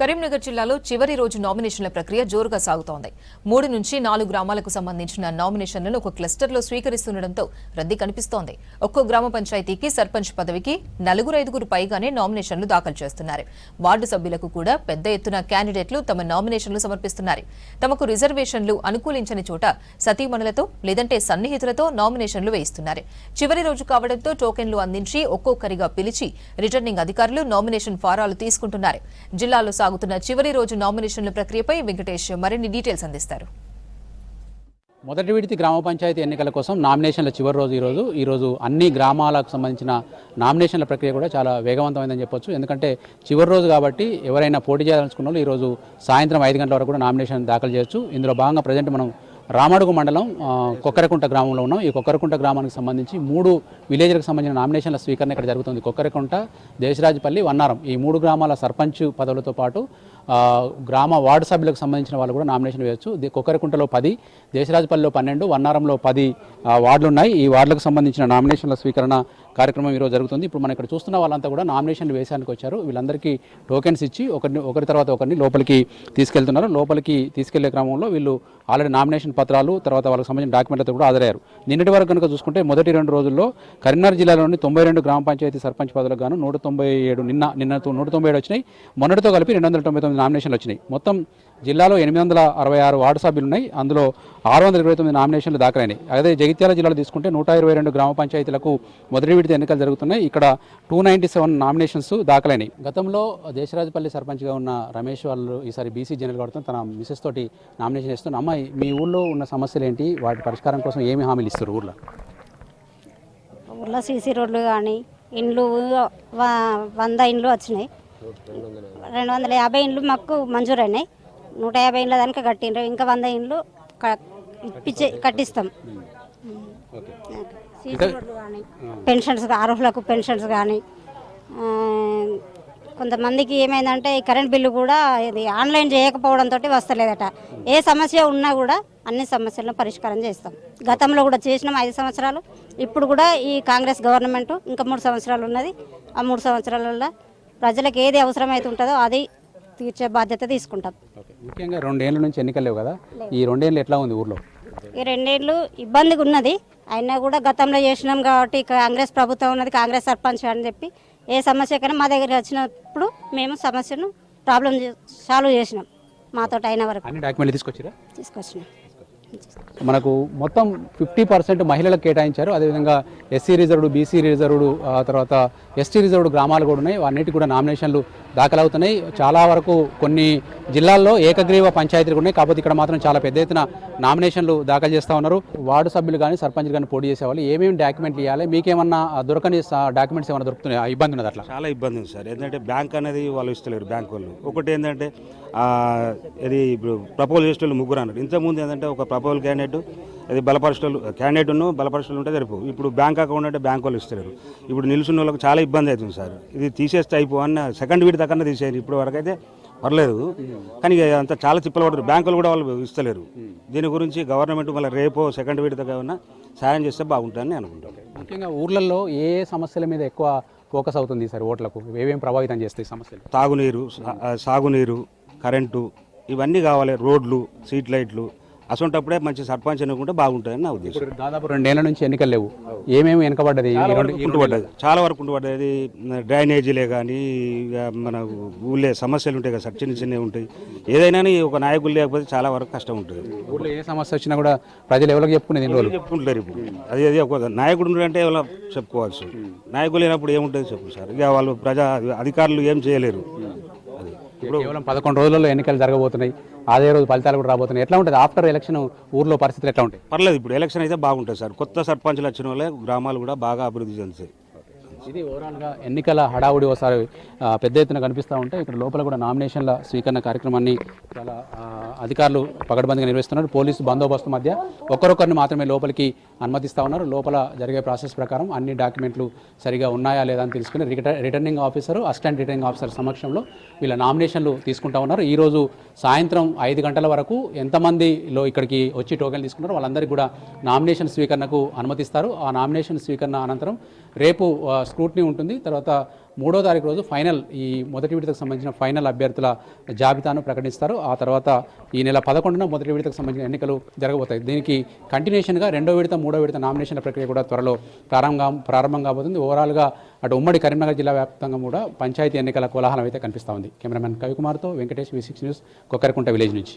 కరీంనగర్ జిల్లాలో చివరి రోజు నామినేషన్ల ప్రక్రియ జోరుగా సాగుతోంది. 3 నుంచి 4 గ్రామాలకు సంబంధించిన నామినేషన్లను ఒక క్లస్టర్లో స్వీకరిస్తుండటంతో రద్దీ కనిపిస్తోంది. ఒక్కో గ్రామ పంచాయతీకి సర్పంచ్ పదవికి 4-5 పైగానే నామినేషన్లు దాఖలు చేస్తున్నారు. వార్డు సభ్యులకు కూడా పెద్ద ఎత్తున క్యాండిడేట్లు తమ నామినేషన్లు సమర్పిస్తున్నారు. తమకు రిజర్వేషన్లు అనుకూలించని చోట సతీమణులతో లేదంటే సన్నిహితులతో నామినేషన్లు వేయిస్తున్నారు. చివరి రోజు కావడంతో టోకెన్లు అందించి ఒక్కొక్కరిగా పిలిచి రిటర్నింగ్ అధికారులు నామినేషన్ ఫారాలు తీసుకుంటున్నారు. జిల్లాలో సాగుతున్న చివరి రోజు నామినేషన్ల ప్రక్రియపై వెంకటేష్ మరిన్ని డీటెయిల్స్ అందిస్తారు. మొదటి విడత గ్రామ పంచాయతీ ఎన్నికల కోసం నామినేషన్ల చివరి రోజు ఈ రోజు అన్ని గ్రామాలకు సంబంధించిన నామినేషన్ల ప్రక్రియ కూడా చాలా వేగవంతమైందని చెప్పొచ్చు. ఎందుకంటే చివరి రోజు కాబట్టి ఎవరైనా పోటీ చేయాలనుకున్న వాళ్ళు ఈరోజు సాయంత్రం 5 గంటల వరకు కూడా నామినేషన్ దాఖలు చేయొచ్చు. ఇందులో భాగంగా ప్రజెంట్ మనం రామడుగు మండలం కొక్కరకుంట గ్రామంలో ఉన్నాం. ఈ కొక్కరకుంట గ్రామానికి సంబంధించి 3 విలేజ్లకు సంబంధించిన నామినేషన్ల స్వీకరణ ఇక్కడ జరుగుతుంది. కొక్కరకుంట, దేశరాజపల్లి, వన్నారం ఈ 3 గ్రామాల సర్పంచ్ పదవులతో పాటు గ్రామ వార్డు సభ్యులకు సంబంధించిన వాళ్ళు కూడా నామినేషన్ వేయొచ్చు. కొక్కరకుంటలో 10, దేశరాజపల్లిలో 12, వన్నారంలో 10 వార్డులు ఉన్నాయి. ఈ వార్డులకు సంబంధించిన నామినేషన్ల స్వీకరణ కార్యక్రమం ఈరోజు జరుగుతుంది. ఇప్పుడు మనం ఇక్కడ చూస్తున్న వాళ్ళంతా కూడా నామినేషన్లు వేసానికి వచ్చారు. వీళ్ళందరికీ టోకెన్స్ ఇచ్చి ఒకరి తర్వాత ఒకరిని లోపలికి తీసుకెళ్తున్నారు. లోపలికి తీసుకెళ్లే క్రమంలో వీళ్ళు ఆల్రెడీ నామినేషన్ పత్రాలు తర్వాత వాళ్ళకి సంబంధించిన డాక్యుమెంట్లతో కూడా హాజరయ్యారు. నిన్నటి వరకు కనుక చూసుకుంటే మొదటి 2 రోజుల్లో కరీంనగర్ జిల్లాలోని 92 గ్రామ పంచాయతీ సర్పంచ్ పదవులకు గాను 197 నిన్నతో 197 వచ్చినాయి. మొన్నటితో కలిపి 299 నామినేషన్లు వచ్చినాయి. మొత్తం జిల్లాలో 866 వార్డు సభ్యులు ఉన్నాయి. అందులో 629 నామినేషన్లు దాఖలైనాయి. అదే జగిత్యాల జిల్లాలో తీసుకుంటే 122 గ్రామ పంచాయతీలకు మొదటి విడత ఎన్నికలు జరుగుతున్నాయి. ఇక్కడ 297 నామినేషన్స్ దాఖలైనాయి. గతంలో దేశరాజపల్లి సర్పంచ్గా ఉన్న రమేష్ వాళ్ళు ఈసారి బీసీ జనరల్ కాబట్టి తన మిసెస్ తోటి నామినేషన్ చేస్తున్న అమ్మాయి, మీ ఊళ్ళో ఉన్న సమస్యలు ఏంటి, వాటి పరిష్కారం కోసం ఏమి హామీలు ఇస్తారు? ఊళ్ళో సీసీ రోడ్లు కానీ ఇండ్లు 100 ఇండ్లు వచ్చినాయి. 250 ఇండ్లు మాకు మంజూరైనాయి. 150 ఇండ్ల దానికి కట్టిండ్రు. ఇంకా 100 ఇండ్లు కట్టిస్తాం. సీసీ రోడ్లు కానీ పెన్షన్స్, అర్హులకు పెన్షన్స్ కానీ కొంతమందికి ఏమైందంటే ఈ కరెంట్ బిల్లు కూడా ఇది ఆన్లైన్ చేయకపోవడంతో వస్తలేదట. ఏ సమస్య ఉన్నా కూడా అన్ని సమస్యలను పరిష్కారం చేస్తాం. గతంలో కూడా చేసినాం 5 సంవత్సరాలు. ఇప్పుడు కూడా ఈ కాంగ్రెస్ గవర్నమెంట్ ఇంకా 3 సంవత్సరాలు ఉన్నది. ఆ 3 సంవత్సరాలలో ప్రజలకు ఏది అవసరమైతే ఉంటుందో అది తీర్చే బాధ్యత తీసుకుంటాం. ముఖ్యంగా 2 ఏళ్ళ నుంచి ఎన్నికలు లేవు కదా, ఈ 2 ఏళ్ళు ఎట్లా ఉంది ఊర్లో? ఈ 2 ఏళ్ళు ఇబ్బందిగా ఉన్నది. అయినా కూడా గతంలో చేసినాం కాబట్టి కాంగ్రెస్ ప్రభుత్వం ఉన్నది, కాంగ్రెస్ సర్పంచ్ అని చెప్పి ఏ సమస్యకైనా మా దగ్గర వచ్చినప్పుడు మేము సమస్యను ప్రాబ్లం సాల్వ్ చేసినాం. మాతో అయిన వరకు అన్ని డాక్యుమెంట్లు తీసుకొచ్చినాం. మనకు మొత్తం 50% మహిళలకు కేటాయించారు. అదేవిధంగా ఎస్సీ రిజర్వ్డ్, బీసీ రిజర్వ్డ్, తర్వాత ఎస్టీ రిజర్వ్డ్ గ్రామాలు కూడా ఉన్నాయి. అన్నిటి కూడా నామినేషన్లు దాఖలవుతున్నాయి. చాలా వరకు కొన్ని జిల్లాల్లో ఏకగ్రీవ పంచాయతీలు ఉన్నాయి. కాకపోతే ఇక్కడ మాత్రం చాలా పెద్ద ఎత్తున నామినేషన్లు దాఖలు చేస్తూ ఉన్నారు. వార్డు సభ్యులు కానీ సర్పంచ్లు కానీ పోటీ చేసేవాళ్ళు ఏమేమి డాక్యుమెంట్లు ఇవ్వాలి, మీకేమన్నా దొరకని డాక్యుమెంట్స్ ఏమైనా దొరుకుతున్నాయి? ఇబ్బంది ఉన్నది? అట్లా చాలా ఇబ్బంది ఉంది సార్. ఏంటంటే బ్యాంక్ అనేది వాళ్ళు ఇస్తలేరు. బ్యాంక్ వాళ్ళు ఒకటి ఏంటంటే ఇది ఇప్పుడు ప్రపోజల్ చేసే వాళ్ళు 3 అన్నారు. ఇంతకుముందు ఏంటంటే ఒక ప్రపోజల్ క్యాండిడేట్, అది బలపరిచేటోళ్ళు క్యాండిడేట్ను బలపరిచేటోళ్ళు ఉంటే సరిపో. ఇప్పుడు బ్యాంక్ అకౌంట్ అంటే బ్యాంక్ వాళ్ళు ఇస్తలేరు. ఇప్పుడు నిలుచున్న వాళ్ళకి చాలా ఇబ్బంది అవుతుంది సార్. ఇది తీసేస్తే అయిపోవన్న సెకండ్ వీడి దాకా తీసేయండి. ఇప్పుడు వరకు అయితే పర్లేదు, కానీ అంత చాలా తిప్పలు పడరు. బ్యాంకులు కూడా వాళ్ళు ఇస్తలేరు. దీని గురించి గవర్నమెంట్ మళ్ళీ రేపో సెకండ్ వీడి దాకా ఏమన్నా సాయం చేస్తే బాగుంటుందని అనుకుంటాను. ముఖ్యంగా ఊర్లలో ఏ సమస్యల మీద ఎక్కువ ఫోకస్ అవుతుంది సార్? ఓట్లకు ఏమేమి ప్రభావితం చేస్తాయి సమస్యలు? తాగునీరు, సాగునీరు, కరెంటు, ఇవన్నీ కావాలి. రోడ్లు, స్ట్రీట్ లైట్లు, అసొంటప్పుడే మంచి సర్పంచ్ ఎన్నుకుంటే బాగుంటుందని నా ఉద్దేశం. దాదాపు 2 ఏళ్ల నుంచి ఎన్నికలు లేవు. ఏమేమి వెనకబడ్డది? కుంటుపడ్డది, చాలా వరకు కుంటుపడ్డది. డ్రైనేజీలే కానీ మన ఊళ్ళే సమస్యలు ఉంటాయి కదా సార్, చిన్నవి ఉంటాయి. ఏదైనా ఒక నాయకులు లేకపోతే చాలా వరకు కష్టం ఉంటుంది. ఊళ్ళో ఏ సమస్య వచ్చినా కూడా ప్రజలు ఎవరికి చెప్పుకునేది? చెప్పుకుంటారు. ఇప్పుడు అది ఒక నాయకుడు ఉన్నాడంటే ఎవరో చెప్పుకోవచ్చు. నాయకులు లేనప్పుడు ఏముంటుంది చెప్పు సార్. ఇక వాళ్ళు అధికారులు ఏం చేయలేరు. ఇప్పుడు కేవలం 11 రోజుల్లో ఎన్నికలు జరగబోతున్నాయి. అదే రోజు ఫలితాలు కూడా రాబోతున్నాయి. ఎట్లా ఉంటుంది ఆఫ్టర్ ఎలక్షన్ ఊర్లో పరిస్థితులు ఎట్లా ఉంటాయి? పర్లేదు, ఇప్పుడు ఎలక్షన్ అయితే బాగుంటుంది సార్. కొత్త సర్పంచ్లు వచ్చిన వాళ్ళే గ్రామాలు కూడా బాగా అభివృద్ధి చెందుతాయి. ఇది ఓవరాల్గా ఎన్నికల హడావుడి ఒకసారి పెద్ద ఎత్తున కనిపిస్తూ ఉంటాయి. ఇక్కడ లోపల కూడా నామినేషన్ల స్వీకరణ కార్యక్రమాన్ని చాలా అధికారులు పకడ్బందీగా నిర్వహిస్తున్నారు. పోలీసు బందోబస్తు మధ్య ఒక్కరొక్కరిని మాత్రమే లోపలికి అనుమతిస్తూ ఉన్నారు. లోపల జరిగే ప్రాసెస్ ప్రకారం అన్ని డాక్యుమెంట్లు సరిగా ఉన్నాయా లేదా అని తెలుసుకుని returning officer, assistant returning officer సమక్షంలో వీళ్ళ నామినేషన్లు తీసుకుంటా ఉన్నారు. ఈరోజు సాయంత్రం 5 గంటల వరకు ఎంతమందిలో ఇక్కడికి వచ్చి టోకెన్ తీసుకున్నారో వాళ్ళందరికీ కూడా నామినేషన్ స్వీకరణకు అనుమతిస్తారు. ఆ నామినేషన్ స్వీకరణ అనంతరం రేపు స్క్రూటినీ ఉంటుంది. తర్వాత 3వ తారీఖు రోజు ఫైనల్ ఈ మొదటి విడతకు సంబంధించిన ఫైనల్ అభ్యర్థుల జాబితాను ప్రకటిస్తారు. ఆ తర్వాత ఈ నెల 11న మొదటి విడతకు సంబంధించిన ఎన్నికలు జరగబోతాయి. దీనికి కంటిన్యూషన్గా 2వ విడత 3వ విడత నామినేషన్ల ప్రక్రియ కూడా త్వరలో ప్రారంభం కాబోతుంది. ఓవరాల్గా అటు ఉమ్మడి కరీంనగర్ జిల్లా వ్యాప్తంగా కూడా పంచాయతీ ఎన్నికల కోలాహలం అయితే కనిపిస్తూ ఉంది. కెమెరామెన్ కవికుమార్తో Venkatesh, V6 news, Kokkarakunta village నుంచి.